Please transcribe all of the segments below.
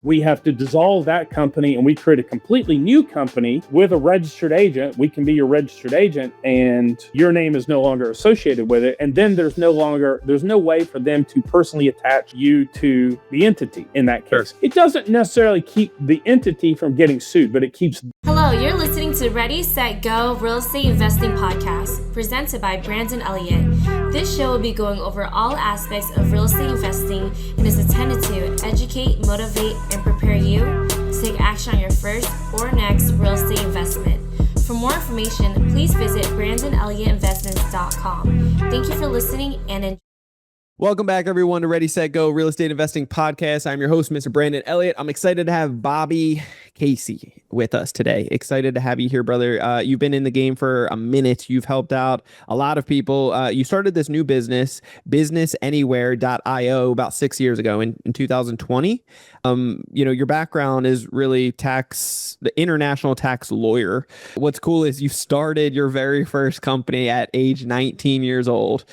We have to dissolve that company and we create a completely new company with a registered agent. We can be your registered agent and your name is no longer associated with it. And then there's no way for them to personally attach you to the entity in that case. Sure. It doesn't necessarily keep the entity from getting sued, but it keeps. Hello, you're listening to Ready, Set, Go Real Estate Investing Podcast, presented by Brandon Elliott. This show will be going over all aspects of real estate investing and is intended to educate, motivate, and prepare you to take action on your first or next real estate investment. For more information, please visit BrandonElliottInvestments.com. Thank you for listening and enjoy. Welcome back, everyone, to Ready, Set, Go Real Estate Investing Podcast. I'm your host, Mr. Brandon Elliott. I'm excited to have Bobby Casey with us today. Excited to have you here, brother. You've been in the game for a minute. You've helped out a lot of people. You started this new business, businessanywhere.io, about 6 years ago in 2020. Your background is really the international tax lawyer. What's cool is you started your very first company at age 19 years old,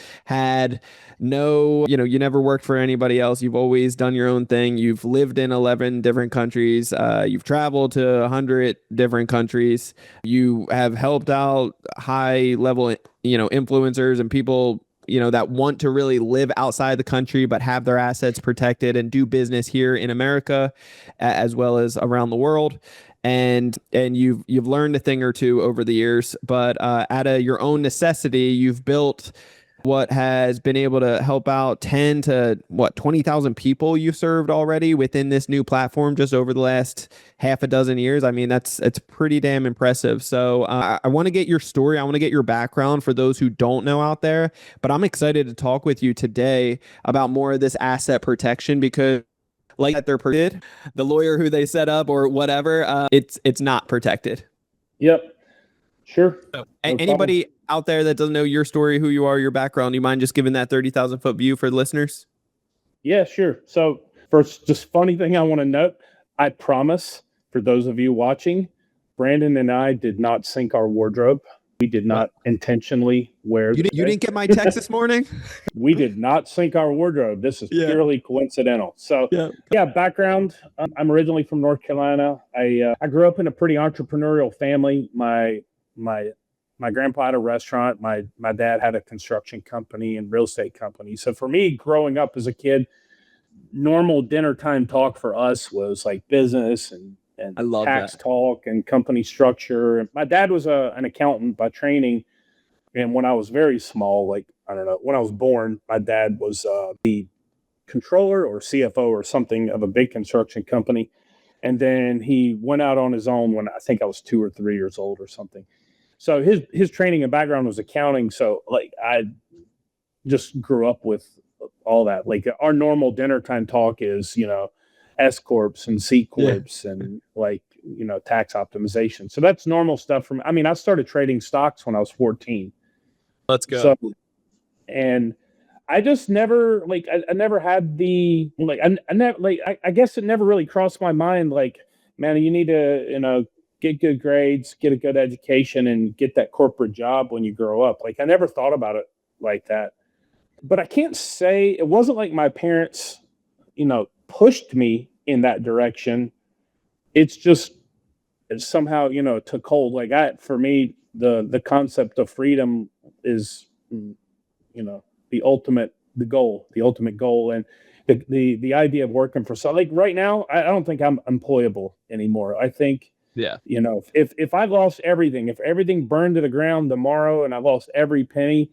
you never worked for anybody else. You've always done your own thing. You've lived in 11 different countries. You've traveled to 100 different countries. You have helped out high level, influencers and people, that want to really live outside the country, but have their assets protected and do business here in America, as well as around the world. And you've learned a thing or two over the years, but out of your own necessity, you've built what has been able to help out 10 to 20,000 people you've served already within this new platform just over the last half a dozen years. I mean, it's pretty damn impressive. So I want to get your story. I want to get your background for those who don't know out there, but I'm excited to talk with you today about more of this asset protection because like that they're protected, the lawyer who they set up or whatever, it's not protected. Yep. Sure. So, anybody out there that doesn't know your story, who you are, your background, do you mind just giving that 30,000 foot view for the listeners? Yeah, sure. So first, just funny thing I want to note, I promise for those of you watching, Brandon and I did not sync our wardrobe. We did not intentionally wear. You didn't get my text this morning? We did not sync our wardrobe. This is purely coincidental. So background. I'm originally from North Carolina. I grew up in a pretty entrepreneurial family. My grandpa had a restaurant. My dad had a construction company and real estate company. So for me, growing up as a kid, normal dinner time talk for us was like business and I love tax that. talk and company structure. My dad was an accountant by training. And when I was very small, when I was born, my dad was the controller or CFO or something of a big construction company. And then he went out on his own when I think I was 2 or 3 years old or something. So his training and background was accounting. So I just grew up with all that. Like our normal dinner time talk is, S corps and C corps and tax optimization. So that's normal stuff for me. I mean, I started trading stocks when I was 14. Let's go. So, and I just never I never had the I guess it never really crossed my mind. Like, man, you need to, get good grades, get a good education, and get that corporate job when you grow up. Like, I never thought about it like that. But I can't say it wasn't like my parents, pushed me in that direction. It somehow, took hold. For me, the concept of freedom is, the ultimate goal. And the idea of working for right now, I don't think I'm employable anymore. I think, if I lost everything, if everything burned to the ground tomorrow and I lost every penny,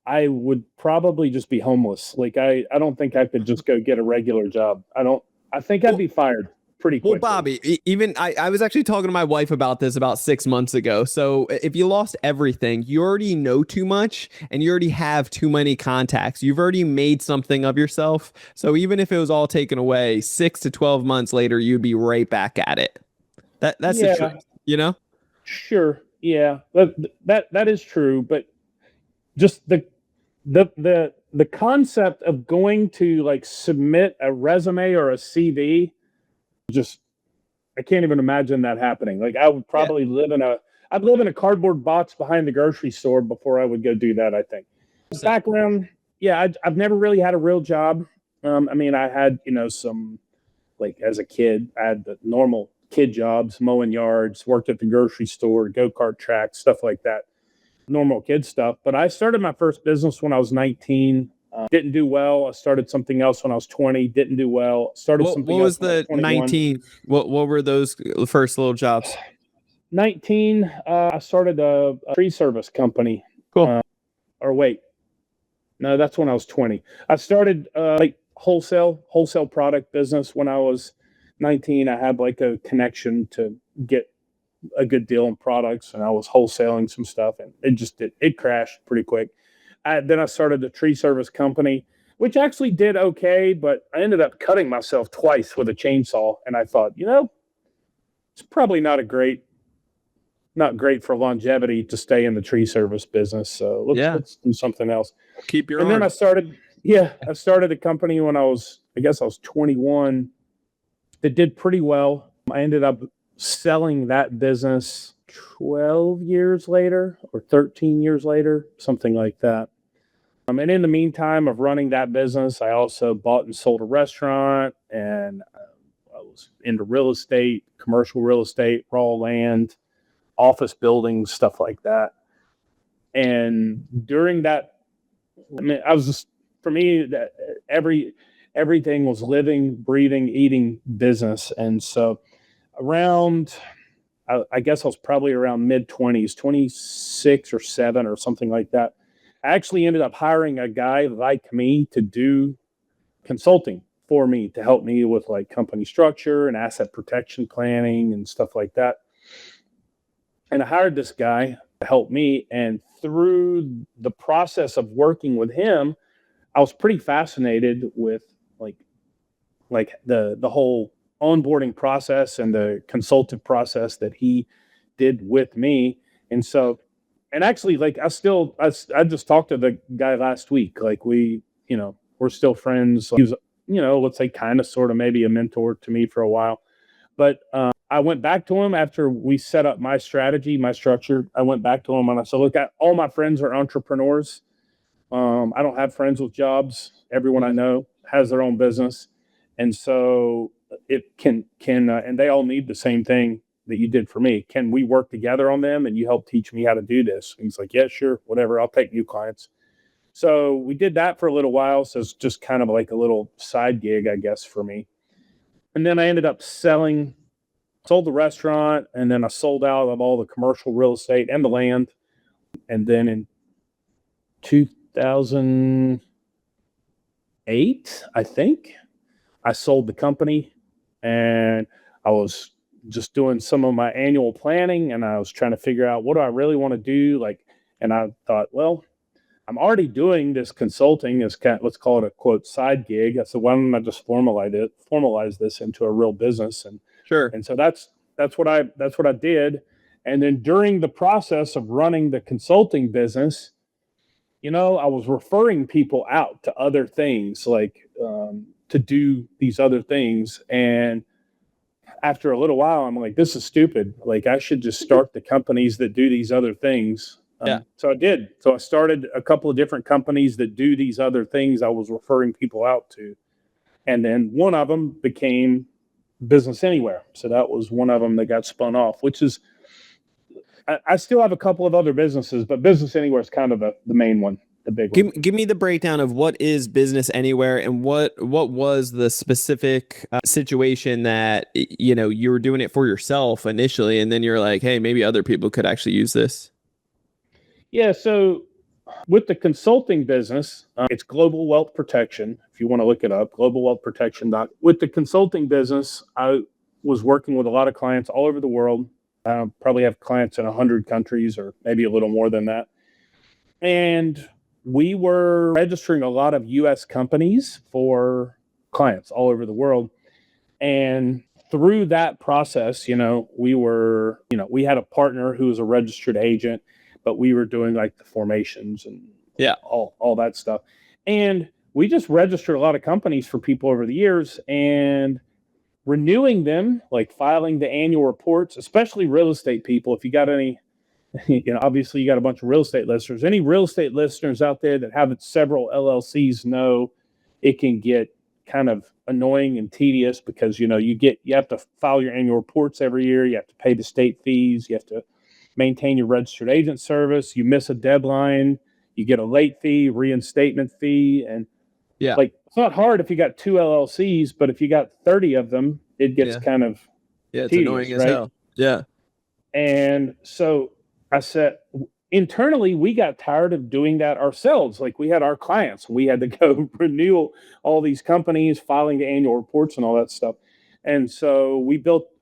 I would probably just be homeless. I don't think I could just go get a regular job. I think I'd be fired pretty quickly. Well, Bobby, even I was actually talking to my wife about this about 6 months ago. So if you lost everything, you already know too much and you already have too many contacts. You've already made something of yourself. So even if it was all taken away, 6 to 12 months later, you'd be right back at it. That's the truth, Sure. Yeah, that is true. But just the concept of going to submit a resume or a CV, I can't even imagine that happening. I would probably live in a cardboard box behind the grocery store before I would go do that, I think. Background, I've never really had a real job. I had, some like as a kid. I had the normal kid jobs, mowing yards, worked at the grocery store, go-kart track, stuff like that. Normal kid stuff. But I started my first business when I was 19. Didn't do well. I started something else when I was 20. Didn't do well. Started What something was else when I was the 21. 19? What were those first little jobs? 19, I started a tree service company. Cool. Or wait, no, that's when I was 20. I started like wholesale product business when I was 19. I had like a connection to get a good deal on products, and I was wholesaling some stuff, and it crashed pretty quick. Then I started a tree service company, which actually did okay, but I ended up cutting myself twice with a chainsaw, and I thought, it's probably not great for longevity to stay in the tree service business. So let's do something else. Keep your And arm. then I started a company when I was 21 that did pretty well. I ended up selling that business 12 years later or 13 years later, something like that. And in the meantime of running that business, I also bought and sold a restaurant, and I was into real estate, commercial real estate, raw land, office buildings, stuff like that. And during that, I was just, for me, that everything was living, breathing, eating business. And so around, I guess I was probably around mid-20s, 26 or 7 or something like that. I actually ended up hiring a guy like me to do consulting for me, to help me with like company structure and asset protection planning and stuff like that. And I hired this guy to help me. And through the process of working with him, I was pretty fascinated with like the whole onboarding process and the consultative process that he did with me. And so, and actually, like I just talked to the guy last week. Like we're still friends. He was, let's say kind of sort of maybe a mentor to me for a while. But I went back to him after we set up my strategy, my structure. I went back to him and I said, look, all my friends are entrepreneurs. I don't have friends with jobs. Everyone I know has their own business. And so it can and they all need the same thing that you did for me. Can we work together on them and you help teach me how to do this? And he's like, yeah, sure, whatever. I'll take new clients. So we did that for a little while. So it's just kind of like a little side gig, I guess, for me. And then I ended up sold the restaurant, and then I sold out of all the commercial real estate and the land. And then in 2008, I think, I sold the company, and I was just doing some of my annual planning, and I was trying to figure out what do I really want to do. And I thought, well, I'm already doing this consulting as let's call it a quote side gig. I said, why don't I just formalize this into a real business? And Sure. And so that's what I did. And then during the process of running the consulting business, I was referring people out to other things, like to do these other things. And after a little while, I'm like, this is stupid. Like I should just start the companies that do these other things. So I did. So I started a couple of different companies that do these other things I was referring people out to. And then one of them became Business Anywhere. So that was one of them that got spun off, which is, I still have a couple of other businesses, but Business Anywhere is kind of the main one, the big one. Give me the breakdown of what is Business Anywhere and what was the specific situation that, you were doing it for yourself initially, and then you're like, hey, maybe other people could actually use this. Yeah. So with the consulting business, it's Global Wealth Protection. If you want to look it up, Global Wealth Protection. With the consulting business, I was working with a lot of clients all over the world. I probably have clients in 100 countries or maybe a little more than that. And we were registering a lot of U.S. companies for clients all over the world. And through that process, we had a partner who was a registered agent, but we were doing like the formations and all that stuff. And we just registered a lot of companies for people over the years and renewing them, like filing the annual reports, especially real estate people. If you got any, obviously you got a bunch of real estate listeners. Any real estate listeners out there that have several LLCs know it can get kind of annoying and tedious because you have to file your annual reports every year. You have to pay the state fees. You have to maintain your registered agent service. You miss a deadline, you get a late fee, reinstatement fee, and like it's not hard if you got 2 LLCs, but if you got 30 of them, it gets kind of it's tedious, annoying as right? hell. Yeah. And so I said, internally, we got tired of doing that ourselves. Like we had our clients, we had to go renew all these companies, filing the annual reports and all that stuff. And so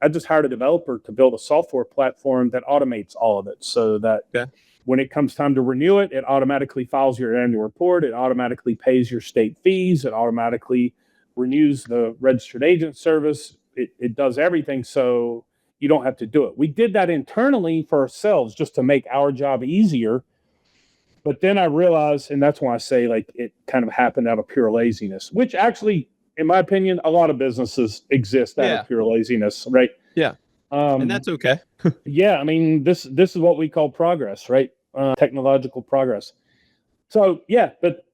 I just hired a developer to build a software platform that automates all of it so that when it comes time to renew it, it automatically files your annual report. It automatically pays your state fees. It automatically renews the registered agent service. It does everything. So you don't have to do it. We did that internally for ourselves just to make our job easier. But then I realized, and that's why I say like it kind of happened out of pure laziness, which actually, in my opinion, a lot of businesses exist out of pure laziness, right? Yeah. And that's okay. Yeah, I mean, this is what we call progress, right? Technological progress. So yeah, but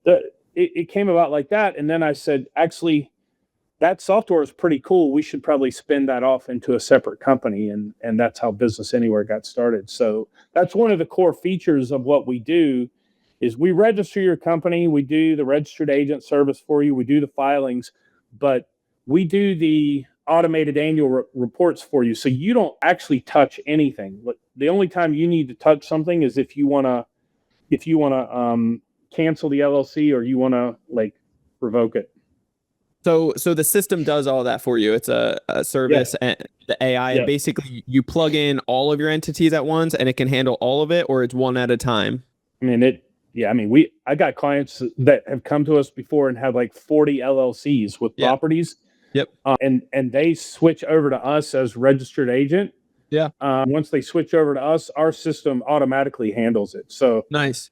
it came about like that. And then I said, actually, that software is pretty cool. We should probably spin that off into a separate company. And that's how Business Anywhere got started. So that's one of the core features of what we do is we register your company. We do the registered agent service for you. We do the filings, but we do the automated annual reports for you. So you don't actually touch anything. The only time you need to touch something is if you want to cancel the LLC or you want to like revoke it. So the system does all that for you. It's a service and the AI, and basically you plug in all of your entities at once and it can handle all of it, or it's one at a time. I mean, I got clients that have come to us before and have like 40 LLCs with properties. Yep. And they switch over to us as registered agent. Yeah. Once they switch over to us, our system automatically handles it. So nice.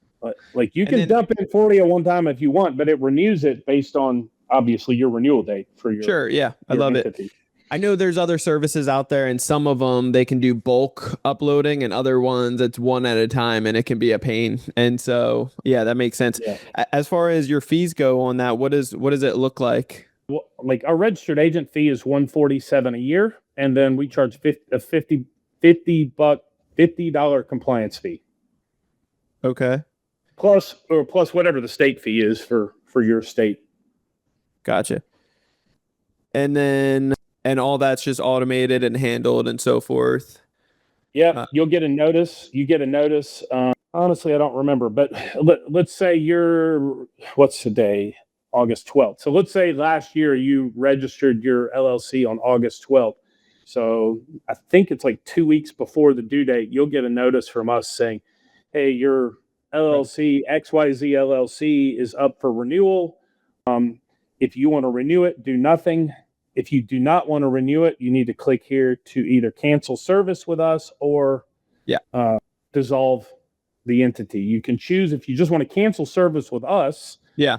Like you can dump in 40 at one time if you want, but it renews it based on obviously your renewal date for your. Sure. Yeah. I love entity. it. I know there's other services out there, and some of them they can do bulk uploading, and other ones it's one at a time, and it can be a pain. And so, yeah, that makes sense. Yeah. As far as your fees go on that, what does it look like? Well, like our registered agent fee is $147 a year, and then we charge $50 compliance fee. Okay. Plus whatever the state fee is for your state. Gotcha. And all that's just automated and handled and so forth. Yeah, you'll get a notice. You get a notice. Honestly, I don't remember, but let's say what's today? August 12th. So let's say last year you registered your LLC on August 12th. So I think it's like 2 weeks before the due date, you'll get a notice from us saying, hey, your LLC, XYZ LLC is up for renewal. If you want to renew it, do nothing. If you do not want to renew it, you need to click here to either cancel service with us or dissolve the entity. You can choose if you just want to cancel service with us. Yeah.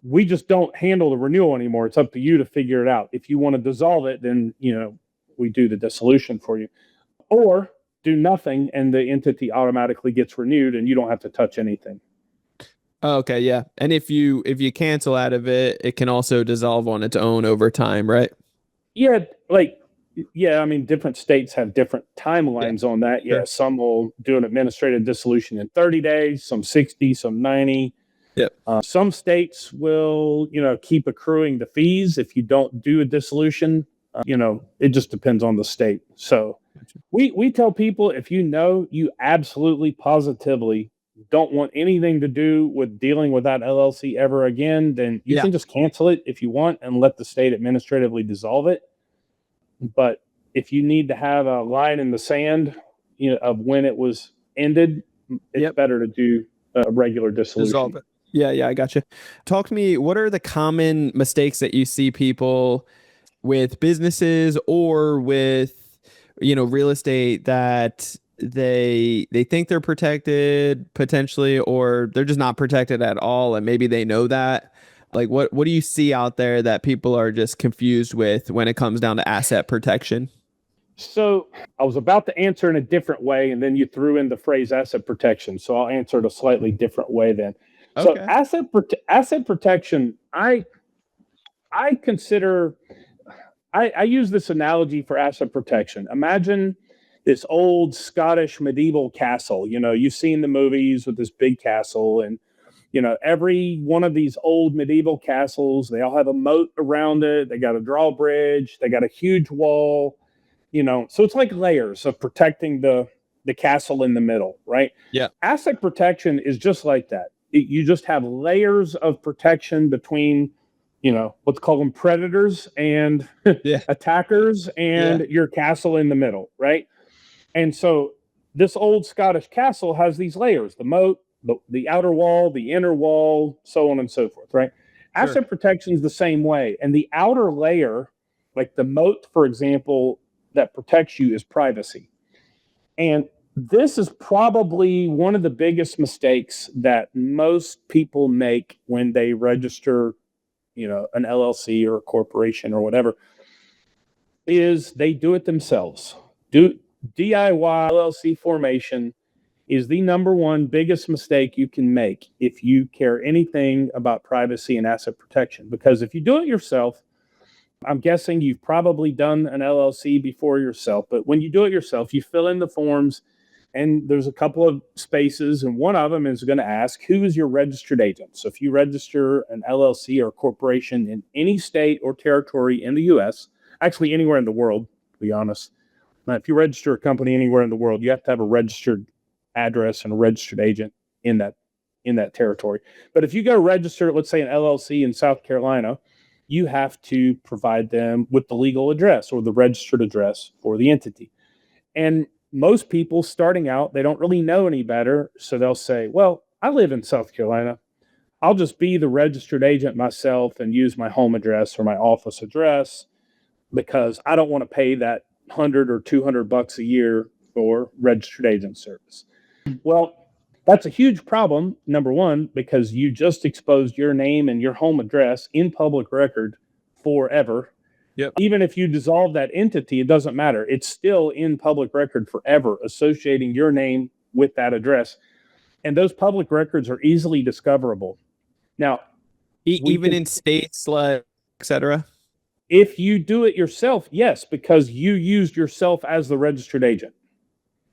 We just don't handle the renewal anymore. It's up to you to figure it out. If you want to dissolve it, then, we do the dissolution for you. Or do nothing and the entity automatically gets renewed and you don't have to touch anything. Okay, yeah. And if you cancel out of it, it can also dissolve on its own over time, right? Yeah, I mean, different states have different timelines on that. Yeah, sure. Some will do an administrative dissolution in 30 days, some 60, some 90. Yep. Some states will, keep accruing the fees if you don't do a dissolution. It just depends on the state. So we tell people if you absolutely positively don't want anything to do with dealing with that LLC ever again, then you can just cancel it if you want and let the state administratively dissolve it. But if you need to have a line in the sand, of when it was ended, it's better to do a regular dissolution. Dissolve it. Yeah, I gotcha. Talk to me, what are the common mistakes that you see people with businesses or with, real estate that they think they're protected potentially, or they're just not protected at all, and maybe they know that? Like, what do you see out there that people are just confused with when it comes down to asset protection? So I was about to answer in a different way, and then you threw in the phrase asset protection. So I'll answer it a slightly different way then. Okay. So asset protection, I I consider, I use this analogy for asset protection. Imagine this old Scottish medieval castle. You've seen the movies with this big castle, and every one of these old medieval castles, they all have a moat around it. They got a drawbridge. They got a huge wall. So it's like layers of protecting the castle in the middle, right? Yeah. Asset protection is just like that. You just have layers of protection between, let's call them predators and attackers, and your castle in the middle, right? And so this old Scottish castle has these layers: the moat, the outer wall, the inner wall, so on and so forth, right? Sure. Asset protection is the same way. And the outer layer, like the moat, for example, that protects you, is privacy. And this is probably one of the biggest mistakes that most people make when they register, an LLC or a corporation or whatever, is they do it themselves. DIY LLC formation is the number one biggest mistake you can make if you care anything about privacy and asset protection. Because if you do it yourself, I'm guessing you've probably done an LLC before yourself, but when you do it yourself, you fill in the forms, and there's a couple of spaces, and one of them is going to ask, who is your registered agent? So if you register an LLC or a corporation in any state or territory in the U.S., actually anywhere in the world, to be honest, now, if you register a company anywhere in the world, you have to have a registered address and a registered agent in that territory. But if you go register, let's say, an LLC in South Carolina, you have to provide them with the legal address or the registered address for the entity. And most people starting out, they don't really know any better. So they'll say, well, I live in South Carolina. I'll just be the registered agent myself and use my home address or my office address because I don't want to pay that $100 or $200 a year for registered agent service. Well, that's a huge problem, number one, because you just exposed your name and your home address in public record forever. Yep. Even if you dissolve that entity, it doesn't matter. It's still in public record forever, associating your name with that address. And those public records are easily discoverable. Now, even in states like, et cetera? If you do it yourself, yes, because you used yourself as the registered agent.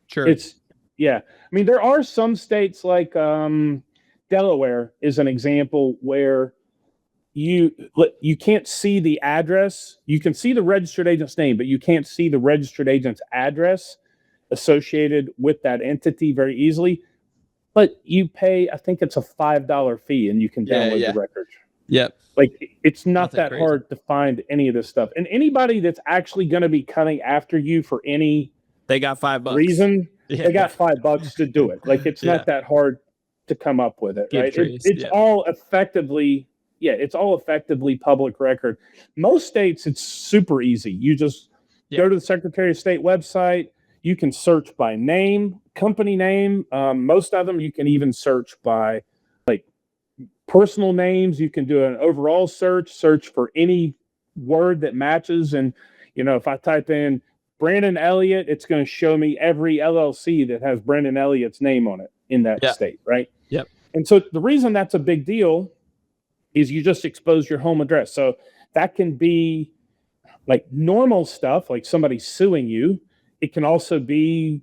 Sure. I mean, there are some states like Delaware is an example where you can't see the address. You can see the registered agent's name, but you can't see the registered agent's address associated with that entity very easily. But you pay, I think it's a $5 fee, and you can download the record. Yep. Like, it's not Nothing that crazy. hard to find any of this stuff. And anybody that's actually going to be coming after you for any they got $5 reason, they got $5 to do it. Like, it's not that hard to come up with it, right? It's all effectively, it's all effectively public record. Most states, it's super easy. You just go to the Secretary of State website. You can search by name, company name. Most of them, you can even search by like personal names. You can do an overall search for any word that matches. And, if I type in Brandon Elliott, it's going to show me every LLC that has Brandon Elliott's name on it in that state, right? Yep. And so the reason that's a big deal is you just expose your home address. So that can be like normal stuff, like somebody suing you. It can also be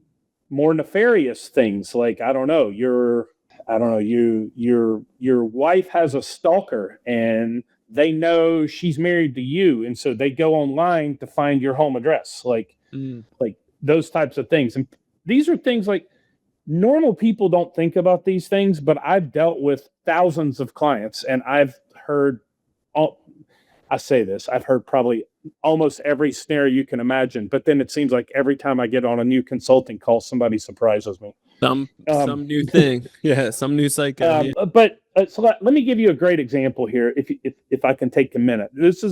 more nefarious things, like your wife has a stalker and they know she's married to you, and so they go online to find your home address, like those types of things. And these are things like normal people don't think about these things, but I've dealt with thousands of clients, and I've heard I've heard probably almost every snare you can imagine, but then it seems like every time I get on a new consulting call, somebody surprises me. Some new thing. Some new psycho. So let me give you a great example here, if I can take a minute. It's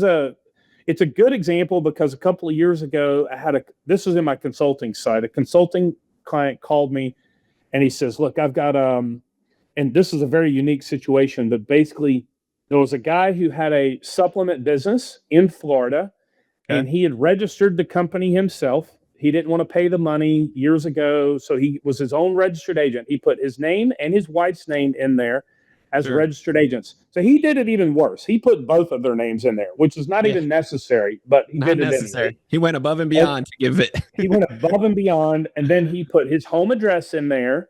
a good example because a couple of years ago, this was in my consulting side. A consulting client called me and he says, look, I've got, and this is a very unique situation, but basically there was a guy who had a supplement business in Florida, and he had registered the company himself. He didn't want to pay the money years ago, so he was his own registered agent. He put his name and his wife's name in there, as Sure. registered agents. So he did it even worse. He put both of their names in there, which is not even necessary, but he Not did it necessary. anyway. He went above and beyond to give it. He went above and beyond, and then he put his home address in there,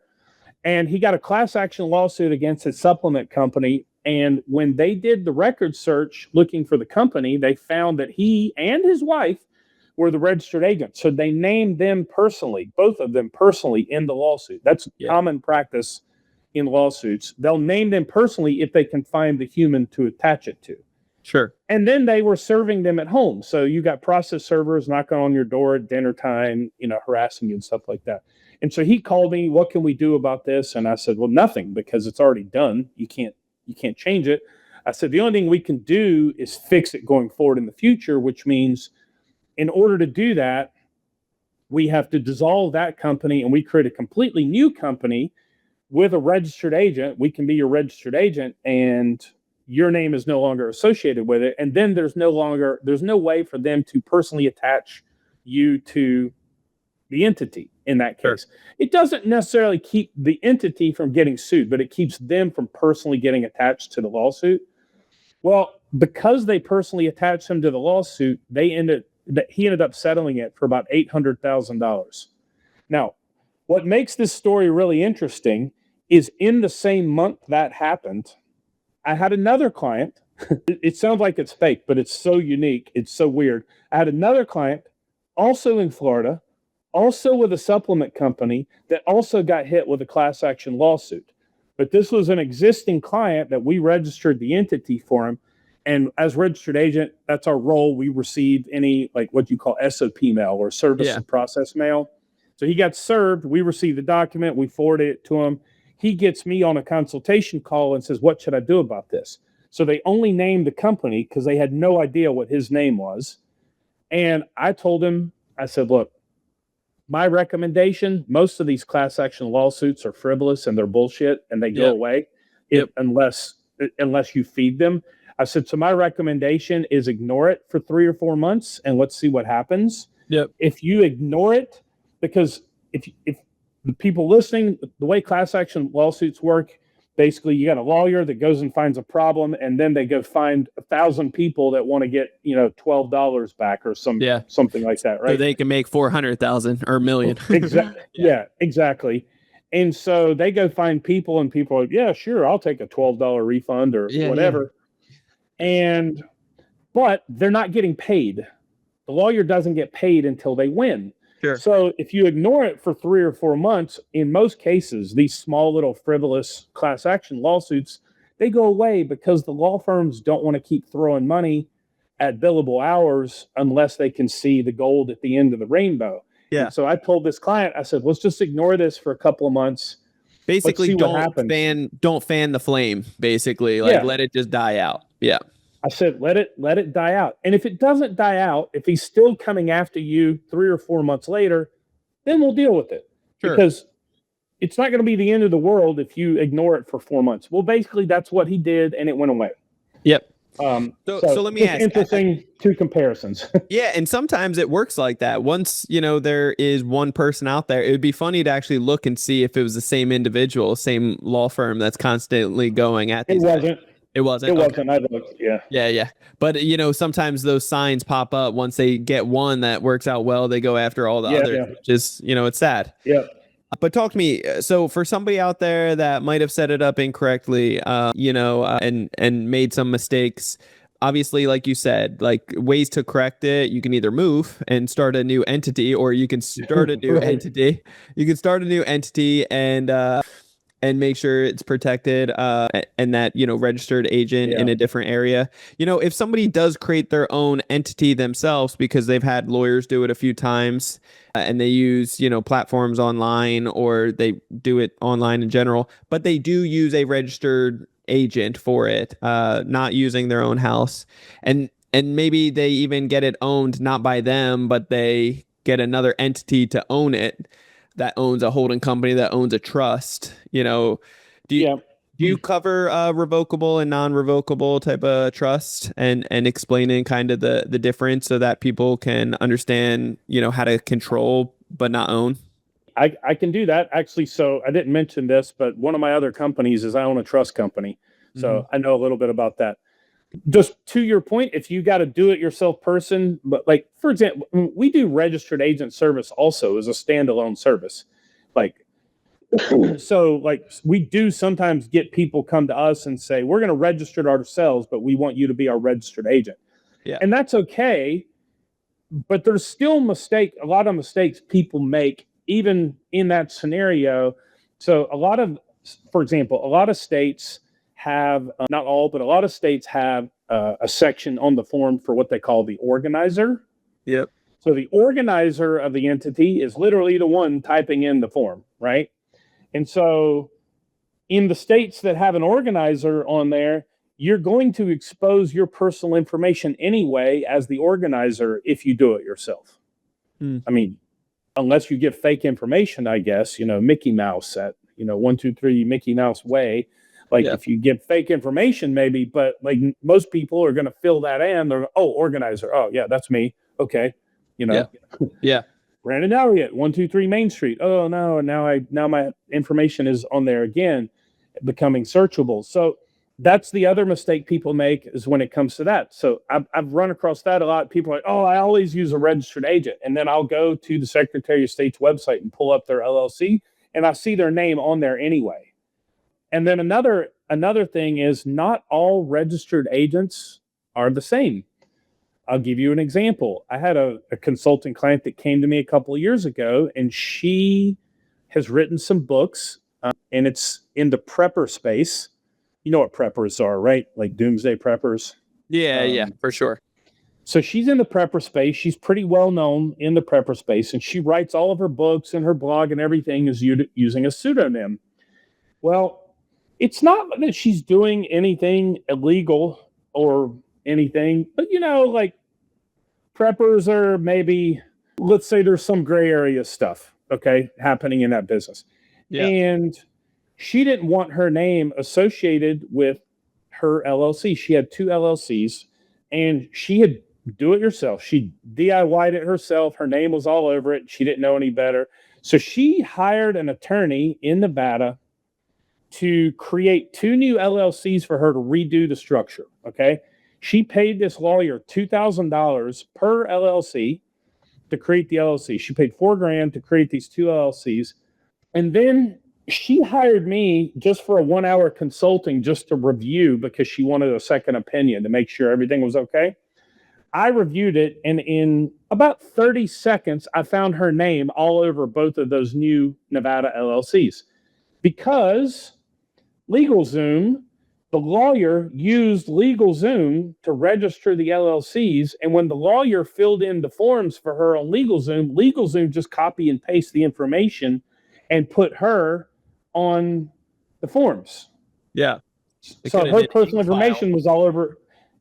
and he got a class action lawsuit against his supplement company. And when they did the record search looking for the company, they found that he and his wife were the registered agents. So they named them personally, both of them personally, in the lawsuit. That's common practice in lawsuits. They'll name them personally if they can find the human to attach it to. Sure. And then they were serving them at home. So you got process servers knocking on your door at dinner time, harassing you and stuff like that. And so he called me, what can we do about this? And I said, well, nothing, because it's already done. You can't change it. I said, the only thing we can do is fix it going forward in the future, which means in order to do that, we have to dissolve that company and we create a completely new company with a registered agent. We can be your registered agent and your name is no longer associated with it. And then there's no way for them to personally attach you to the entity in that case. Sure. It doesn't necessarily keep the entity from getting sued, but it keeps them from personally getting attached to the lawsuit. Well, because they personally attached him to the lawsuit, he ended up settling it for about $800,000. Now, what makes this story really interesting is in the same month that happened, I had another client. It sounds like it's fake, but it's so unique. It's so weird. I had another client also in Florida, also with a supplement company that also got hit with a class action lawsuit. But this was an existing client that we registered the entity for him. And as registered agent, that's our role. We receive any, like what you call SOP mail or service and process mail. So he got served. We received the document. We forwarded it to him. He gets me on a consultation call and says, what should I do about this? So they only named the company because they had no idea what his name was. And I told him, I said, look, my recommendation, most of these class action lawsuits are frivolous and they're bullshit and they go away unless you feed them. I said, so my recommendation is ignore it for 3 or 4 months and let's see what happens. If you ignore it, because if the people listening, the way class action lawsuits work, basically you got a lawyer that goes and finds a problem and then they go find 1,000 people that want to get, $12 back or something like that, right? So they can make 400,000 or a million. Exactly. Yeah, exactly. And so they go find people and people are like, yeah, sure, I'll take a $12 refund or whatever. But they're not getting paid. The lawyer doesn't get paid until they win. Sure. So if you ignore it for 3 or 4 months, in most cases, these small little frivolous class action lawsuits, they go away because the law firms don't want to keep throwing money at billable hours unless they can see the gold at the end of the rainbow. Yeah. And so I told this client, I said, let's just ignore this for a couple of months. Basically, don't fan the flame, basically. Let it just die out. Yeah. I said, let it die out. And if it doesn't die out, if he's still coming after you 3 or 4 months later, then we'll deal with it. Sure. Because it's not going to be the end of the world if you ignore it for 4 months. Well, basically, that's what he did, and it went away. Yep. So let me ask. Interesting two comparisons. Yeah, and sometimes it works like that. Once, there is one person out there, it would be funny to actually look and see if it was the same individual, same law firm that's constantly going at these guys. It wasn't. I looked. Yeah. Yeah. But sometimes those signs pop up. Once they get one that works out well, they go after all the others. Which is, it's sad. Yeah. But talk to me. So for somebody out there that might have set it up incorrectly, and made some mistakes, obviously, like you said, like ways to correct it, you can either move and start a new entity, or you can start a new entity. You can start a new entity and make sure it's protected, and that, registered agent in a different area. If somebody does create their own entity themselves because they've had lawyers do it a few times, and they use, platforms online, or they do it online in general, but they do use a registered agent for it, not using their own house. And maybe they even get it owned, not by them, but they get another entity to own it, that owns a holding company, that owns a trust. Do you cover revocable and non-revocable type of trust, and explaining kind of the difference so that people can understand, how to control but not own? I can do that actually. So I didn't mention this, but one of my other companies is I own a trust company. So I know a little bit about that. Just to your point, if you got a do-it-yourself person, but like, for example, we do registered agent service also as a standalone service. Like, so like we do sometimes get people come to us and say, we're going to register it ourselves, but we want you to be our registered agent. Yeah. And that's okay. But there's still a lot of mistakes people make even in that scenario. So for example, a lot of states have, not all, but a lot of states have a section on the form for what they call the organizer. Yep. So the organizer of the entity is literally the one typing in the form, right? And so in the states that have an organizer on there, you're going to expose your personal information anyway as the organizer if you do it yourself. I mean, unless you give fake information, I guess, Mickey Mouse at, 123 Mickey Mouse way. Like if you give fake information, maybe, but like most people are going to fill that in. They're, organizer. Oh yeah, that's me. Okay. Yeah. Brandon Elliott, 123 Main Street. Oh no, now my information is on there again, becoming searchable. So that's the other mistake people make is when it comes to that. So I've run across that a lot. People are like, I always use a registered agent. And then I'll go to the Secretary of State's website and pull up their LLC and I see their name on there anyway. And then another thing is not all registered agents are the same. I'll give you an example. I had a consulting client that came to me a couple of years ago, and she has written some books, and it's in the prepper space. You know what preppers are, right? Like doomsday preppers. Yeah, for sure. So she's in the prepper space. She's pretty well known in the prepper space, and she writes all of her books and her blog and everything is using a pseudonym. Well, it's not that she's doing anything illegal or anything, but like preppers are maybe, let's say there's some gray area stuff, okay, happening in that business. Yeah. And she didn't want her name associated with her LLC. She had 2 LLCs and she had do it yourself. She DIY'd it herself. Her name was all over it. She didn't know any better. So she hired an attorney in Nevada to create 2 new LLCs for her to redo the structure. Okay. She paid this lawyer $2,000 per LLC to create the LLC. She paid $4,000 to create these 2 LLCs. And then she hired me just for a 1-hour consulting just to review because she wanted a second opinion to make sure everything was okay. I reviewed it, and in about 30 seconds, I found her name all over both of those new Nevada LLCs because LegalZoom, the lawyer used LegalZoom to register the LLCs, and when the lawyer filled in the forms for her on LegalZoom just copy and paste the information and put her on the forms. Yeah. So her personal information was all over.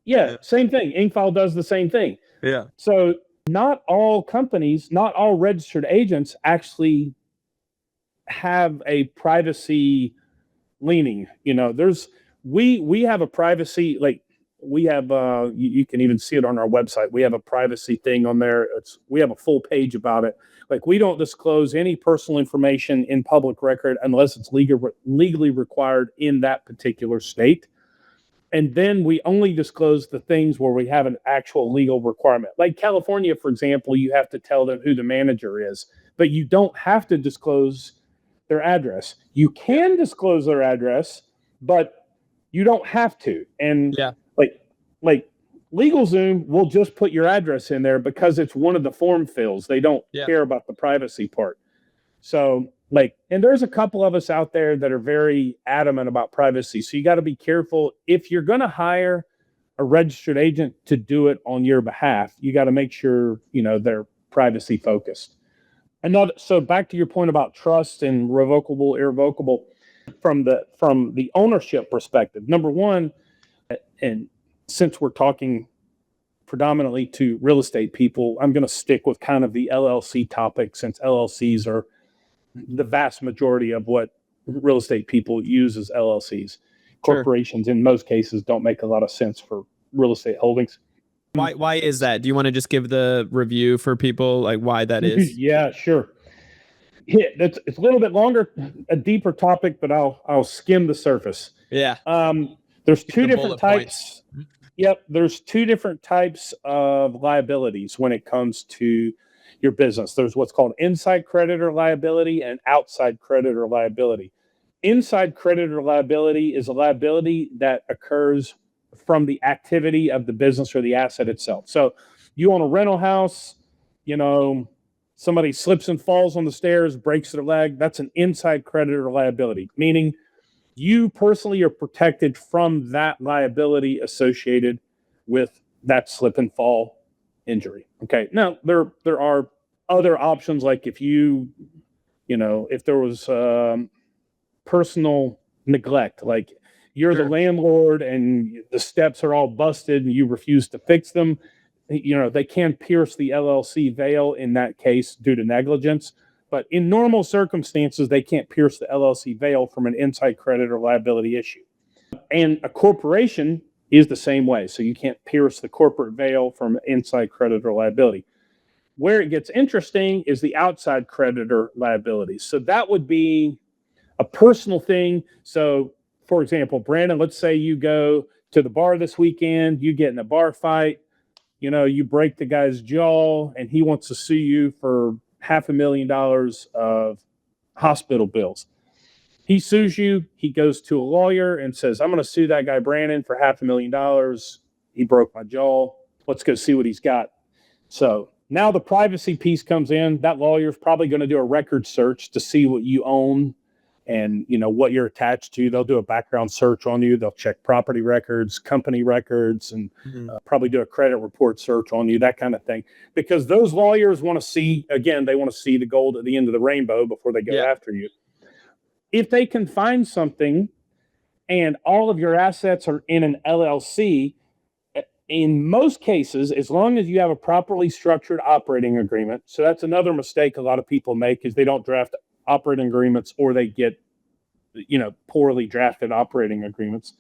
Yeah, same thing. InkFile does the same thing. Yeah. So not all companies, not all registered agents actually have a privacy leaning. We have a privacy, like we have, you can even see it on our website. We have a privacy thing on there. We have a full page about it. Like we don't disclose any personal information in public record unless it's legally required in that particular state. And then we only disclose the things where we have an actual legal requirement. Like California, for example, you have to tell them who the manager is, but you don't have to disclose their address. You can disclose their address, but you don't have to. And like LegalZoom will just put your address in there because it's one of the form fills. They don't care about the privacy part. So and there's a couple of us out there that are very adamant about privacy. So you got to be careful. If you're going to hire a registered agent to do it on your behalf, you got to make sure, they're privacy focused. So back to your point about trust and revocable, irrevocable from the ownership perspective. Number one, and since we're talking predominantly to real estate people, I'm going to stick with kind of the LLC topic since LLCs are the vast majority of what real estate people use as LLCs. Corporations, in most cases, don't make a lot of sense for real estate holdings. Why is that? Do you want to just give the review for people, like why that is? Yeah, sure. It's a little bit longer, a deeper topic, but I'll skim the surface. Yeah. There's The two different bullet points. types. Yep, there's two different types of liabilities when it comes to your business. There's what's called inside creditor liability and outside creditor liability. Inside creditor liability is a liability that occurs from the activity of the business or the asset itself. So you own a rental house, you know, somebody slips and falls on the stairs, breaks their leg. That's an inside creditor liability, meaning you personally are protected from that liability associated with that slip and fall injury. Okay. Now there are other options, like if if there was personal neglect, like you're the Sure. landlord and the steps are all busted and you refuse to fix them, they can pierce the LLC veil in that case due to negligence. But in normal circumstances, they can't pierce the LLC veil from an inside creditor liability issue. And a corporation is the same way. So you can't pierce the corporate veil from inside creditor liability. Where it gets interesting is the outside creditor liability. So that would be a personal thing. So, for example, Brandon, let's say you go to the bar this weekend, you get in a bar fight, you break the guy's jaw, and he wants to sue you for $500,000 of hospital bills. He sues you. He goes to a lawyer and says, I'm going to sue that guy Brandon for $500,000. He broke my jaw. Let's go see what he's got. So now the privacy piece comes in. That lawyer's probably going to do a record search to see what you own and what you're attached to. They'll do a background search on you. They'll check property records, company records, and probably do a credit report search on you, that kind of thing. Because those lawyers want to see, again, they want to see the gold at the end of the rainbow before they go after you. If they can find something and all of your assets are in an LLC, in most cases, as long as you have a properly structured operating agreement, so that's another mistake a lot of people make, is they don't draft operating agreements, or they get poorly drafted operating agreements.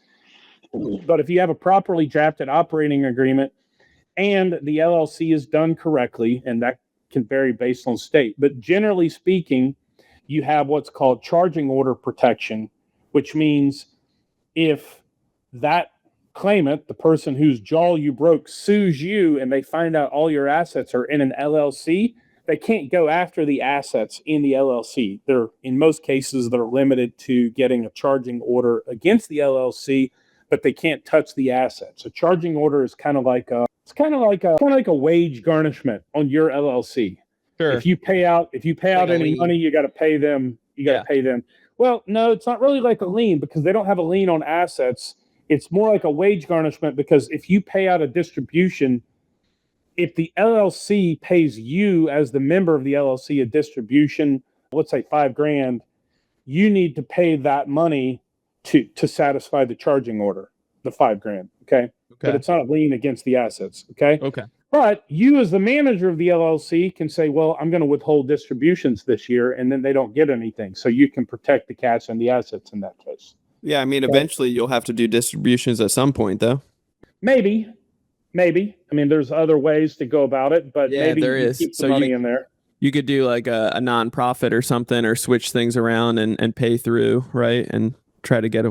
But if you have a properly drafted operating agreement and the LLC is done correctly, and that can vary based on state, but generally speaking, you have what's called charging order protection, which means if that claimant, the person whose jaw you broke, sues you and they find out all your assets are in an LLC, they can't go after the assets in the LLC. In most cases, they're limited to getting a charging order against the LLC, but they can't touch the assets. A charging order is kind of like a wage garnishment on your LLC. Sure. If you pay out any money, you got to pay them. Pay them. Well, no, it's not really like a lien, because they don't have a lien on assets. It's more like a wage garnishment, because if you pay out a distribution, if the LLC pays you as the member of the LLC a distribution, let's say $5,000, you need to pay that money to satisfy the charging order, the $5,000. Okay. But it's not a lien against the assets. Okay. But you, as the manager of the LLC, can say, well, I'm going to withhold distributions this year, and then they don't get anything. So you can protect the cash and the assets in that case. Yeah, I mean, eventually you'll have to do distributions at some point, though. Maybe. I mean, there's other ways to go about it, but maybe there is. Keep the money in there. You could do like a nonprofit or something, or switch things around and pay through, right? And try to get a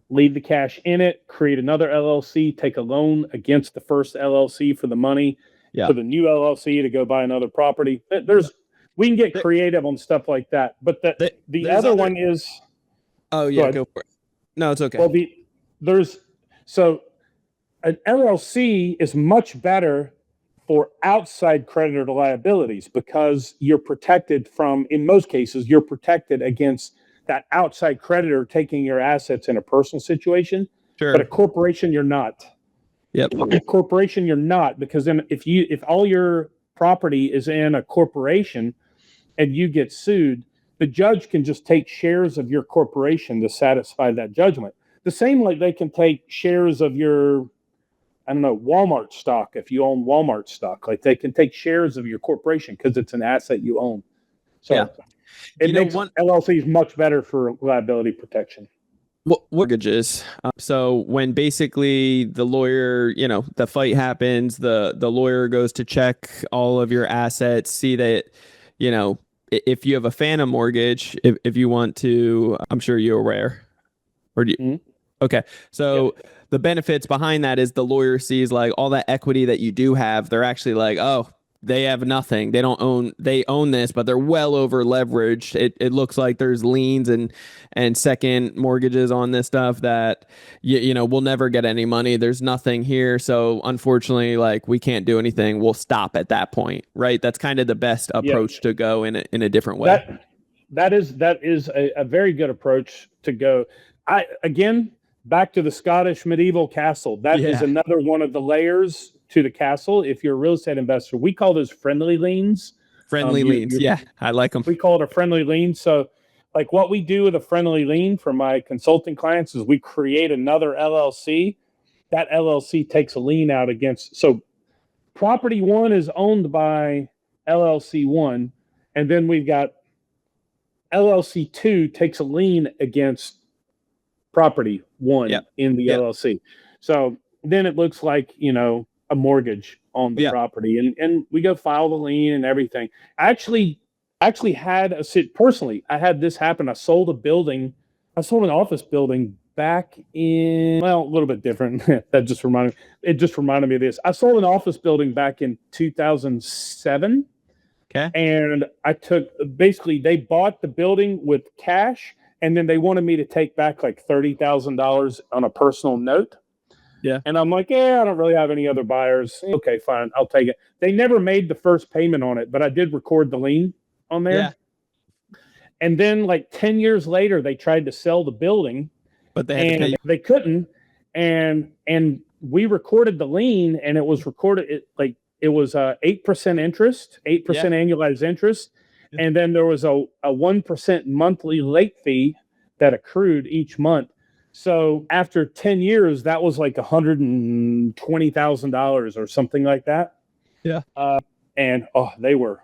leave the cash in it, create another LLC, take a loan against the first LLC for the money for the new LLC to go buy another property. We can get creative on stuff like that. But the other one is. Oh yeah, go for it. No, it's okay. Well, so an LLC is much better for outside creditor liabilities, because you're protected in most cases, you're protected against that outside creditor taking your assets in a personal situation. Sure. But a corporation, you're not. Yep. A corporation, you're not, because then if all your property is in a corporation and you get sued, the judge can just take shares of your corporation to satisfy that judgment. The same like they can take shares of your, Walmart stock. If you own Walmart stock, like they can take shares of your corporation because it's an asset you own. So it makes LLCs much better for liability protection. Mortgages. So when basically the lawyer, the fight happens, the lawyer goes to check all of your assets, see that, if you have a phantom mortgage, if you want to, I'm sure you're aware, or do you, Okay. So the benefits behind that is the lawyer sees like all that equity that you do have. They're actually like, oh, they have nothing. They own this, but they're well over leveraged. It looks like there's liens and second mortgages on this stuff that we'll never get any money. There's nothing here. So unfortunately, like we can't do anything. We'll stop at that point. Right. That's kind of the best approach to go in a different way. That is a very good approach to go. Again, back to the Scottish medieval castle. That is another one of the layers to the castle. If you're a real estate investor, we call those friendly liens. Friendly liens. Yeah, I like them. We call it a friendly lien. So like what we do with a friendly lien for my consulting clients is we create another LLC. That LLC takes a lien out against. So property one is owned by LLC one. And then we've got LLC two takes a lien against property one in the LLC. So then it looks like, a mortgage on the property, and we go file the lien and everything. I actually had I had this happen. I sold an office building back in, a little bit different. It just reminded me of this. I sold an office building back in 2007. Okay. And they bought the building with cash, and then they wanted me to take back like $30,000 on a personal note. Yeah. And I'm like, I don't really have any other buyers. Okay, fine. I'll take it. They never made the first payment on it, but I did record the lien on there. Yeah. And then like 10 years later, they tried to sell the building, but they couldn't. And we recorded the lien, and it was recorded it was 8% interest, 8% annualized interest. And then there was a 1% monthly late fee that accrued each month. So after 10 years, that was like $120,000 or something like that. Yeah. And they were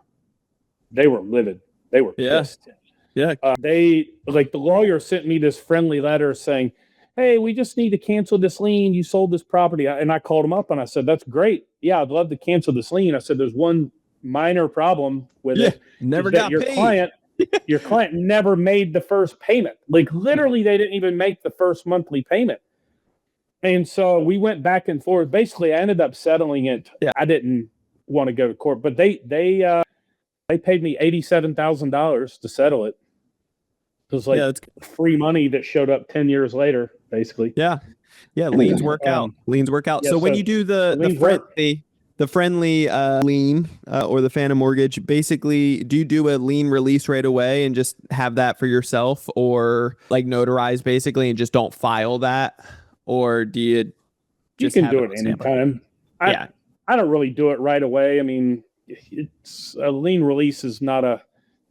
livid. They were pissed. Yeah. The lawyer sent me this friendly letter saying, hey, we just need to cancel this lien. You sold this property. And I called him up and I said, that's great. Yeah, I'd love to cancel this lien. I said, there's one minor problem with it. Never got paid. Your client never made the first payment. Like literally, they didn't even make the first monthly payment. And so we went back and forth. Basically, I ended up settling it. Yeah. I didn't want to go to court, but they paid me $87,000 to settle it. It was like free money that showed up 10 years later, basically. Yeah. Yeah. Liens work out. Yeah, so when you do the friendly lien or the phantom mortgage, basically, do you do a lien release right away and just have that for yourself, or like notarize basically and just don't file that? Or do you just can do it anytime? I don't really do it right away. I mean, it's a lien release is not a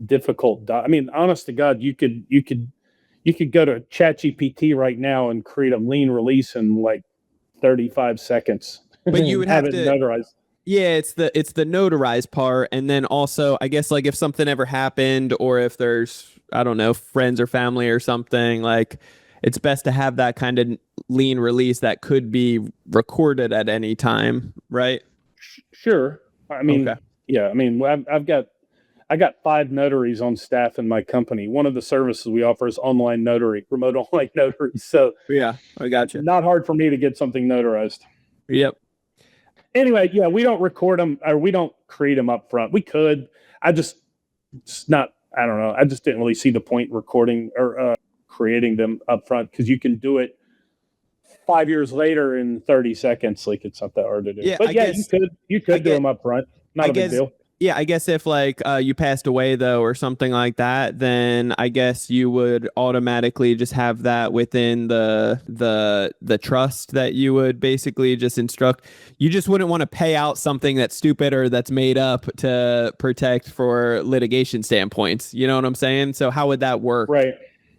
difficult. Honest to God, you could go to ChatGPT right now and create a lien release in like 35 seconds. But you would have it notarized. Yeah, it's the notarized part, and then also I guess like if something ever happened, or if there's friends or family or something, like it's best to have that kind of lien release that could be recorded at any time, right? Sure. I got 5 notaries on staff in my company. One of the services we offer is remote online notary. So yeah, I got you. Not hard for me to get something notarized. Yep. Anyway, we don't record them, or we don't create them up front. We could. I just didn't really see the point recording or creating them up front, because you can do it 5 years later in 30 seconds. Like it's not that hard to do. Yeah, but you could do them up front. Not a big deal. Yeah, I guess if like you passed away though or something like that, then I guess you would automatically just have that within the trust that you would basically just instruct. You just wouldn't want to pay out something that's stupid or that's made up to protect for litigation standpoints. You know what I'm saying? So how would that work? Right.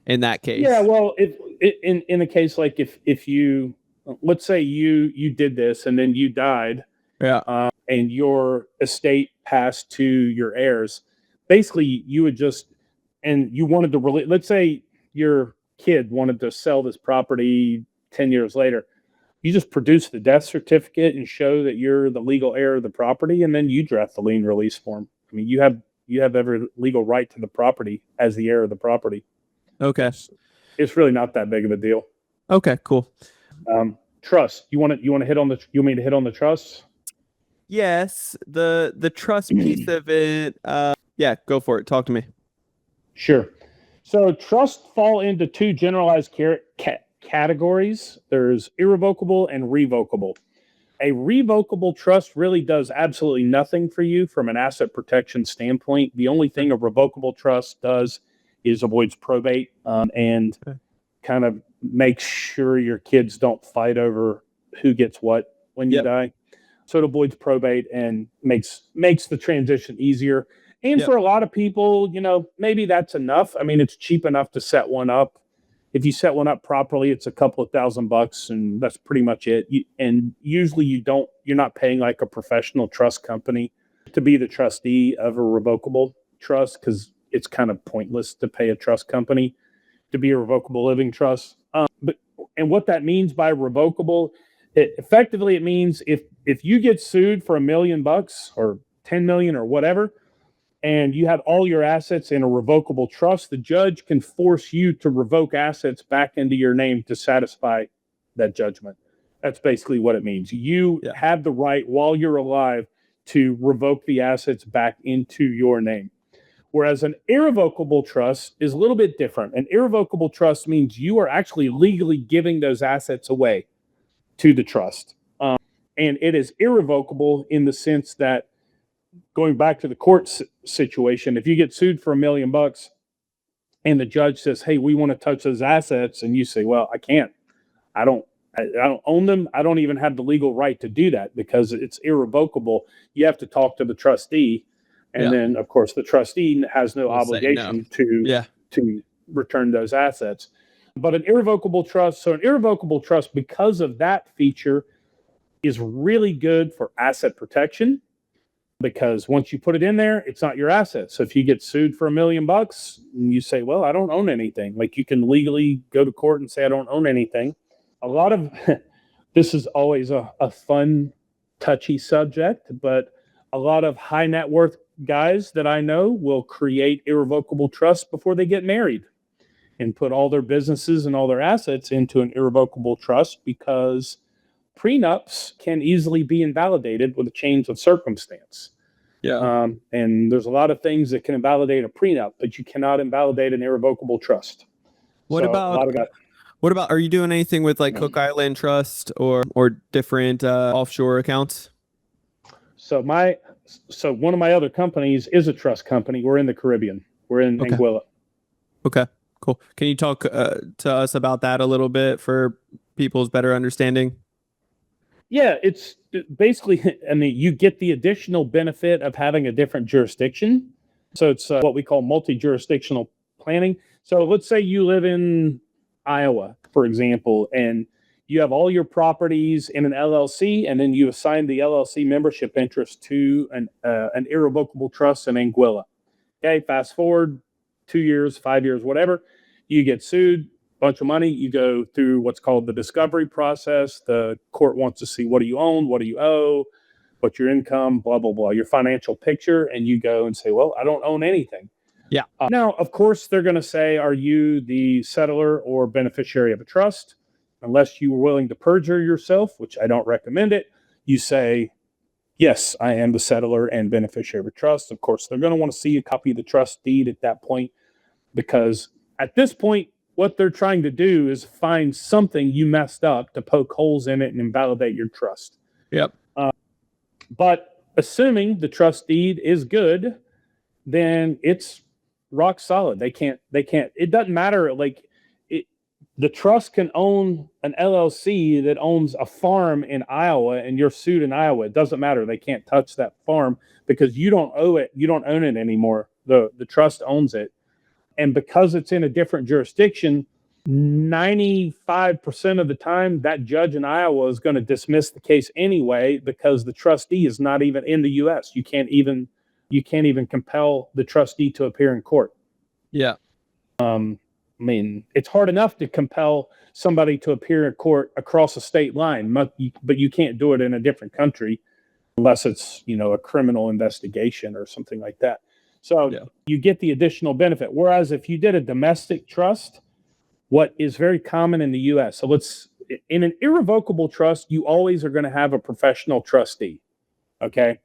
In that case? Yeah, well, in a case like if you, let's say you did this and then you died. Yeah. And your estate passed to your heirs, basically you would you wanted to let's say your kid wanted to sell this property 10 years later. You just produce the death certificate and show that you're the legal heir of the property, and then you draft the lien release form. I mean, you have every legal right to the property as the heir of the property. Okay. It's really not that big of a deal. Okay, cool. Trust. You want me to hit on the trusts? Yes, the trust piece of it. Yeah, go for it. Talk to me. Sure. So trusts fall into two generalized categories. There's irrevocable and revocable. A revocable trust really does absolutely nothing for you from an asset protection standpoint. The only thing a revocable trust does is avoids probate, and kind of makes sure your kids don't fight over who gets what when you die. So it avoids probate and makes the transition easier. And for a lot of people, maybe that's enough. I mean, it's cheap enough to set one up. If you set one up properly, it's a couple of $1,000, and that's pretty much it. And usually you're not paying like a professional trust company to be the trustee of a revocable trust, because it's kind of pointless to pay a trust company to be a revocable living trust. And what that means by revocable, it means if you get sued for $1 million or 10 million or whatever, and you have all your assets in a revocable trust, the judge can force you to revoke assets back into your name to satisfy that judgment. That's basically what it means. You have the right while you're alive to revoke the assets back into your name. Whereas an irrevocable trust is a little bit different. An irrevocable trust means you are actually legally giving those assets away to the trust. And it is irrevocable in the sense that, going back to the court situation, if you get sued for $1 million and the judge says, "Hey, we want to touch those assets," and you say, "Well, I can't. I don't own them. I don't even have the legal right to do that because it's irrevocable." You have to talk to the trustee, and then of course the trustee has no obligation to return those assets. But an irrevocable trust, because of that feature, is really good for asset protection. Because once you put it in there, it's not your asset. So if you get sued for $1 million and you say, "Well, I don't own anything," like, you can legally go to court and say, "I don't own anything." A lot of this is always a fun, touchy subject, but a lot of high net worth guys that I know will create irrevocable trusts before they get married and put all their businesses and all their assets into an irrevocable trust, because prenups can easily be invalidated with a change of circumstance. And there's a lot of things that can invalidate a prenup, but you cannot invalidate an irrevocable trust. What about, are you doing anything with like Cook Island Trust or different offshore accounts? So one of my other companies is a trust company. We're in the Caribbean. We're in Anguilla. Okay, cool. Can you talk to us about that a little bit for people's better understanding? Yeah, it's basically, I mean, you get the additional benefit of having a different jurisdiction. So it's what we call multi-jurisdictional planning. So let's say you live in Iowa, for example, and you have all your properties in an LLC, and then you assign the LLC membership interest to an irrevocable trust in Anguilla. Okay, fast forward 2 years, 5 years, whatever, you get sued. Bunch of money, you go through what's called the discovery process. The court wants to see, what do you own, what do you owe, what's your income, blah blah blah, your financial picture, and you go and say, "Well, I don't own anything." Now, of course, they're going to say, "Are you the settlor or beneficiary of a trust?" Unless you were willing to perjure yourself, which I don't recommend it, you say, "Yes, I am the settlor and beneficiary of a trust." Of course, they're going to want to see a copy of the trust deed at that point, because at this point, what they're trying to do is find something you messed up to poke holes in it and invalidate your trust. But assuming the trust deed is good, then it's rock solid. They can't, it doesn't matter. Like, the trust can own an LLC that owns a farm in Iowa, and you're sued in Iowa. It doesn't matter. They can't touch that farm because you don't owe it. You don't own it anymore. The trust owns it. And because it's in a different jurisdiction, 95% of the time, that judge in Iowa is going to dismiss the case anyway, because the trustee is not even in the U.S. You can't even compel the trustee to appear in court. I mean, it's hard enough to compel somebody to appear in court across a state line, but you can't do it in a different country unless it's, a criminal investigation or something like that. So you get the additional benefit. Whereas if you did a domestic trust, what is very common in the US. So in an irrevocable trust, you always are going to have a professional trustee. Okay.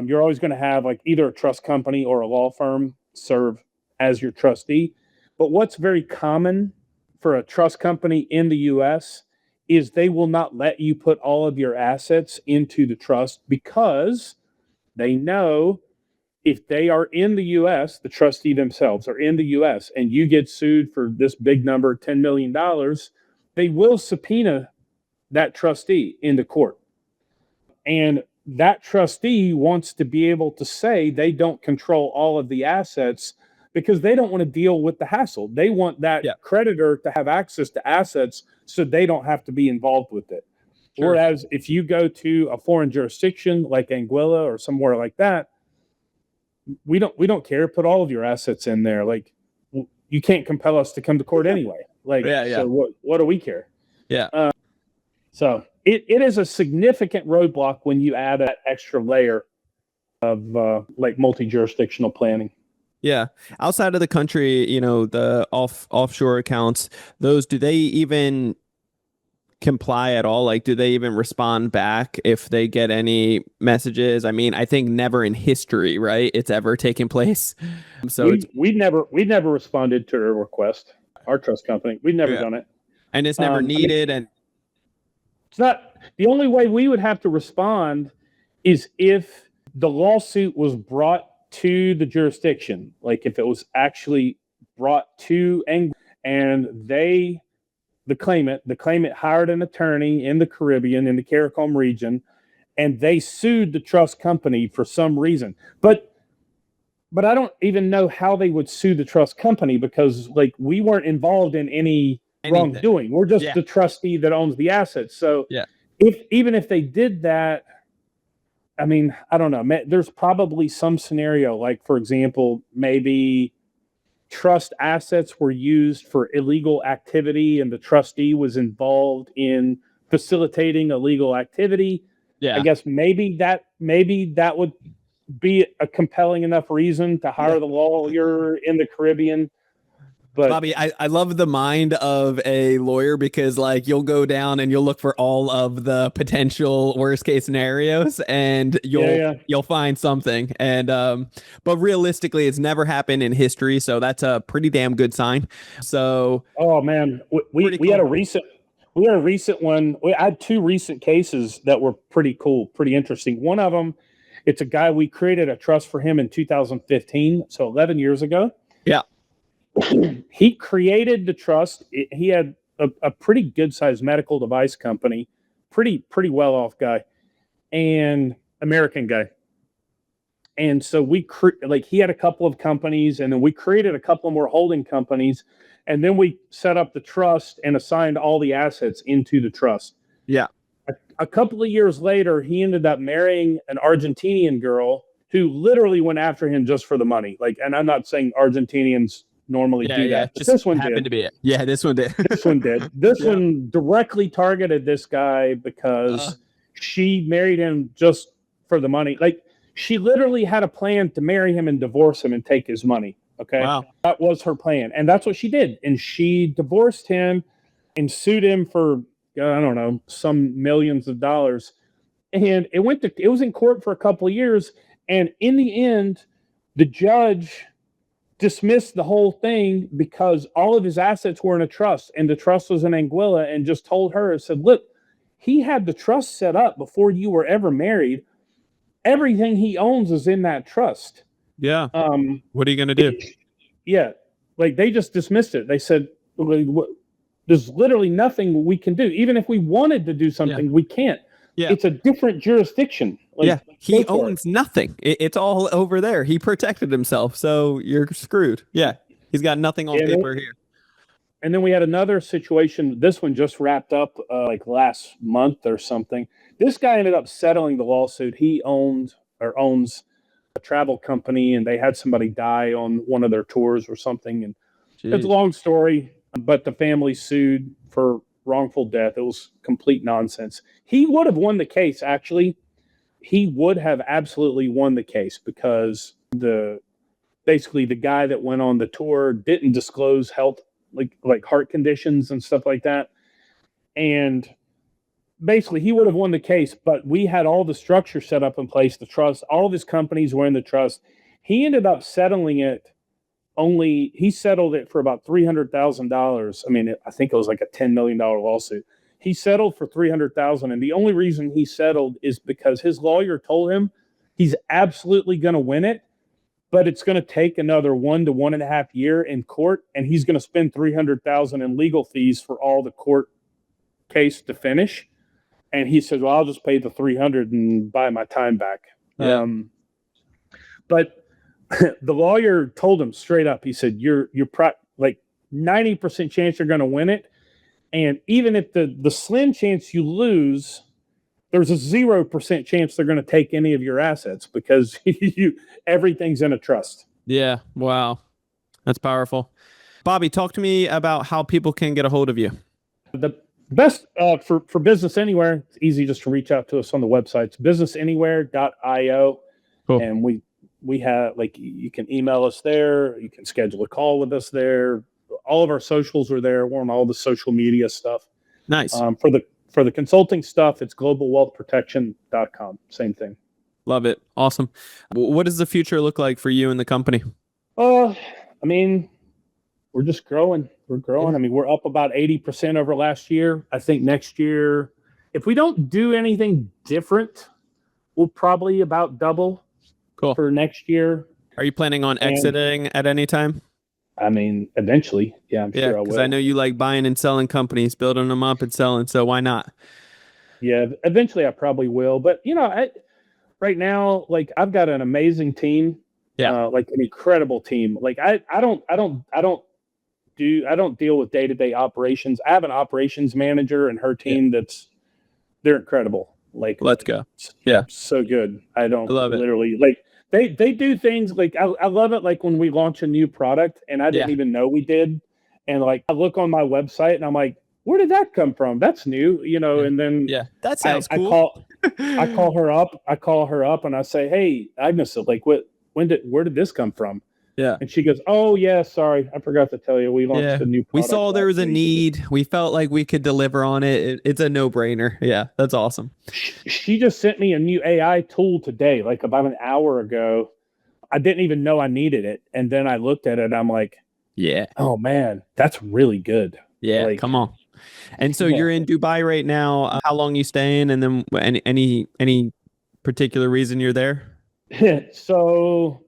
You're always going to have like either a trust company or a law firm serve as your trustee. But what's very common for a trust company in the US is they will not let you put all of your assets into the trust because they know if they are in the US, the trustee themselves are in the US, and you get sued for this big number, $10 million, they will subpoena that trustee into court. And that trustee wants to be able to say they don't control all of the assets because they don't want to deal with the hassle. They want that creditor to have access to assets so they don't have to be involved with it. Sure. Whereas if you go to a foreign jurisdiction like Anguilla or somewhere like that, we don't care. Put all of your assets in there. Like, you can't compel us to come to court anyway. Like, so what do we care? Yeah. So it is a significant roadblock when you add that extra layer of like multi-jurisdictional planning. Yeah. Outside of the country, the offshore accounts, those, do they even comply at all? Like, do they even respond back if they get any messages? I mean, I think never in history, right, it's ever taken place. So we'd never responded to a request. Our trust company, we've never done it, and it's never needed. And it's not the only way we would have to respond is if the lawsuit was brought to the jurisdiction, like if it was actually brought to Anguilla and the claimant hired an attorney in the Caribbean, in the CARICOM region, and they sued the trust company for some reason. But I don't even know how they would sue the trust company because like we weren't involved in any wrongdoing. We're just the trustee that owns the assets. So even if they did that, I mean, I don't know. There's probably some scenario, like for example, maybe trust assets were used for illegal activity and the trustee was involved in facilitating illegal activity. I guess maybe that would be a compelling enough reason to hire the lawyer in the Caribbean. But Bobby, I love the mind of a lawyer because like you'll go down and you'll look for all of the potential worst case scenarios and you'll find something. And but realistically, it's never happened in history, so that's a pretty damn good sign. So oh man, we had a recent one. I had two recent cases that were pretty cool, pretty interesting. One of them, it's a guy, we created a trust for him in 2015, so 11 years ago. Yeah. He created the trust. He had a pretty good sized medical device company, pretty well off guy, and American guy. And so he had a couple of companies, and then we created a couple more holding companies, and then we set up the trust and assigned all the assets into the trust. Yeah. A couple of years later, he ended up marrying an Argentinian girl who literally went after him just for the money. Like, and I'm not saying Argentinians normally do that. Just this one happened did. To be it. Yeah, this one did. This one did. This one directly targeted this guy because she married him just for the money. Like, she literally had a plan to marry him and divorce him and take his money. Okay. Wow. That was her plan. And that's what she did. And she divorced him and sued him for, I don't know, some millions of dollars. And it was in court for a couple of years. And in the end, the judge dismissed the whole thing because all of his assets were in a trust and the trust was in Anguilla, and just told her and said, look, he had the trust set up before you were ever married. Everything he owns is in that trust. Yeah. What are you going to do? Like they just dismissed it. They said, there's literally nothing we can do. Even if we wanted to do something, we can't. Yeah. It's a different jurisdiction. Like, he owns nothing. It's all over there. He protected himself, so you're screwed. Yeah, he's got nothing on paper here. And then we had another situation. This one just wrapped up like last month or something. This guy ended up settling the lawsuit. He owns a travel company, and they had somebody die on one of their tours or something. And it's a long story, but the family sued for wrongful death. It was complete nonsense. He would have won the case, actually. He would have absolutely won the case because basically the guy that went on the tour didn't disclose health like heart conditions and stuff like that. And basically he would have won the case, but we had all the structure set up in place, the trust, all of his companies were in the trust. He ended up settling it he settled it for about $300,000. I mean, I think it was like a $10 million lawsuit. He settled for $300,000. And the only reason he settled is because his lawyer told him he's absolutely going to win it, but it's going to take another 1 to 1.5 years in court. And he's going to spend $300,000 in legal fees for all the court case to finish. And he said, well, I'll just pay the 300 and buy my time back. Yeah. But the lawyer told him straight up, he said, you're like 90% chance you're going to win it. And even if the slim chance you lose, there's a 0% chance they're going to take any of your assets because everything's in a trust. Yeah. Wow. That's powerful. Bobby, talk to me about how people can get a hold of you. The best for Business Anywhere, it's easy just to reach out to us on the website. It's businessanywhere.io. Cool. And we have, like, you can email us there. You can schedule a call with us there. All of our socials are there. We're on all the social media stuff. Nice. For the consulting stuff, it's globalwealthprotection.com. Same thing. Love it. Awesome. What does the future look like for you and the company? I mean, we're just growing. We're growing. I mean, we're up about 80% over last year. I think next year, if we don't do anything different, we'll probably about double. Cool. For next year. Are you planning on exiting at any time? I mean, eventually. Yeah, I'm sure I will. Because I know you like buying and selling companies, building them up and selling. So why not? Yeah, eventually I probably will. But, right now, like, I've got an amazing team. Yeah. Like an incredible team. Like I don't deal with day-to-day operations. I have an operations manager and her team they're incredible. Like, let's go. Yeah. So good. I love it. Literally, like, they do things like, I love it. Like when we launch a new product and I didn't even know we did. And like, I look on my website and I'm like, where did that come from? That's new, and then that sounds cool. I call her up and I say, hey, Agnes, like, where did this come from? Yeah. And she goes, oh, yeah, sorry. I forgot to tell you. We launched a new product. We saw there was a need. We felt like we could deliver on it. It's a no-brainer. Yeah, that's awesome. She just sent me a new AI tool today, like about an hour ago. I didn't even know I needed it. And then I looked at it. I'm like, yeah. Oh, man, that's really good. Yeah, like, come on. And so you're in Dubai right now. How long you staying? And then any particular reason you're there? So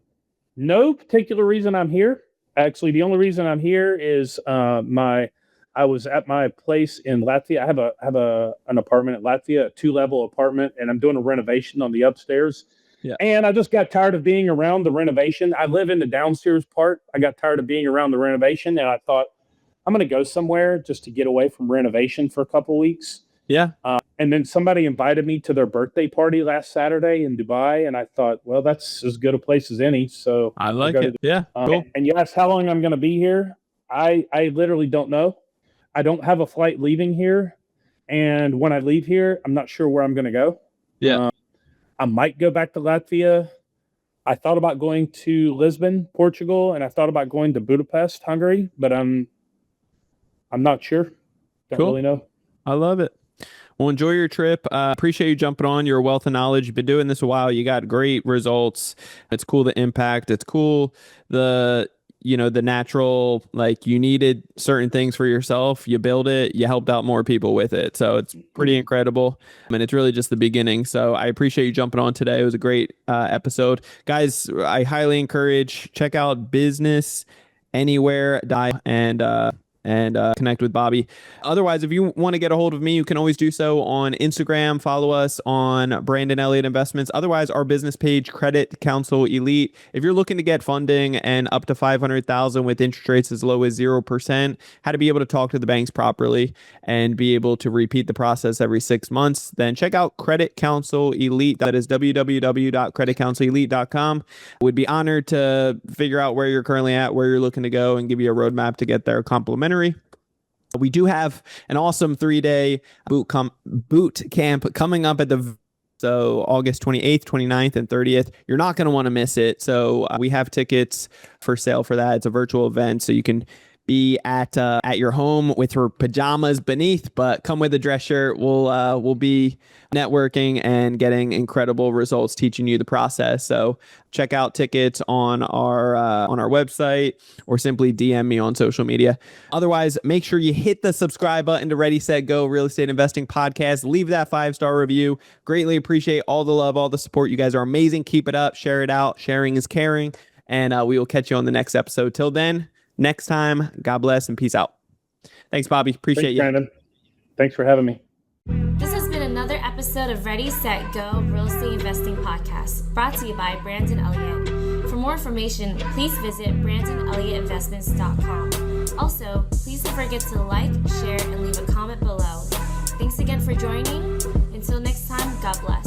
no particular reason I'm here. Actually, the only reason I'm here is I was at my place in Latvia. I have an apartment at Latvia, a 2-level apartment, and I'm doing a renovation on the upstairs. Yeah. And I just got tired of being around the renovation. I live in the downstairs part. I got tired of being around the renovation, and I thought I'm going to go somewhere just to get away from renovation for a couple of weeks. Yeah. And then somebody invited me to their birthday party last Saturday in Dubai. And I thought, well, that's as good a place as any. So I like it. Yeah. Cool. And you asked how long I'm going to be here. I literally don't know. I don't have a flight leaving here. And when I leave here, I'm not sure where I'm going to go. Yeah. I might go back to Latvia. I thought about going to Lisbon, Portugal, and I thought about going to Budapest, Hungary, but I'm not sure. Don't really know. I love it. Well, enjoy your trip. Appreciate you jumping on. Your wealth of knowledge. You've been doing this a while. You got great results. It's cool, the impact. It's cool, the natural, like, you needed certain things for yourself. You build it. You helped out more people with it. So it's pretty incredible. And it's really just the beginning. So I appreciate you jumping on today. It was a great episode. Guys, I highly encourage, check out Business Anywhere and connect with Bobby. Otherwise, if you want to get a hold of me, you can always do so on Instagram. Follow us on Brandon Elliott Investments. Otherwise, our business page, Credit Counsel Elite. If you're looking to get funding and up to $500,000 with interest rates as low as 0%, how to be able to talk to the banks properly and be able to repeat the process every 6 months, then check out Credit Counsel Elite. That is www.creditcounselelite.com. Would be honored to figure out where you're currently at, where you're looking to go, and give you a roadmap to get there complimentary. We do have an awesome 3-day boot camp coming up so August 28th, 29th, and 30th. You're not going to want to miss it. So we have tickets for sale for that. It's a virtual event, so you can be at your home with your pajamas beneath, but come with a dress shirt. We'll be networking and getting incredible results, teaching you the process. So check out tickets on our website or simply DM me on social media. Otherwise, make sure you hit the subscribe button to Ready, Set, Go Real Estate Investing Podcast. Leave that 5-star review. Greatly appreciate all the love, all the support. You guys are amazing. Keep it up. Share it out. Sharing is caring. And we will catch you on the next episode. Till then, next time, God bless and peace out. Thanks, Bobby. Appreciate you. Brandon. Thanks for having me. This has been another episode of Ready, Set, Go Real Estate Investing Podcast, brought to you by Brandon Elliott. For more information, please visit BrandonElliottInvestments.com. Also, please don't forget to like, share, and leave a comment below. Thanks again for joining. Until next time, God bless.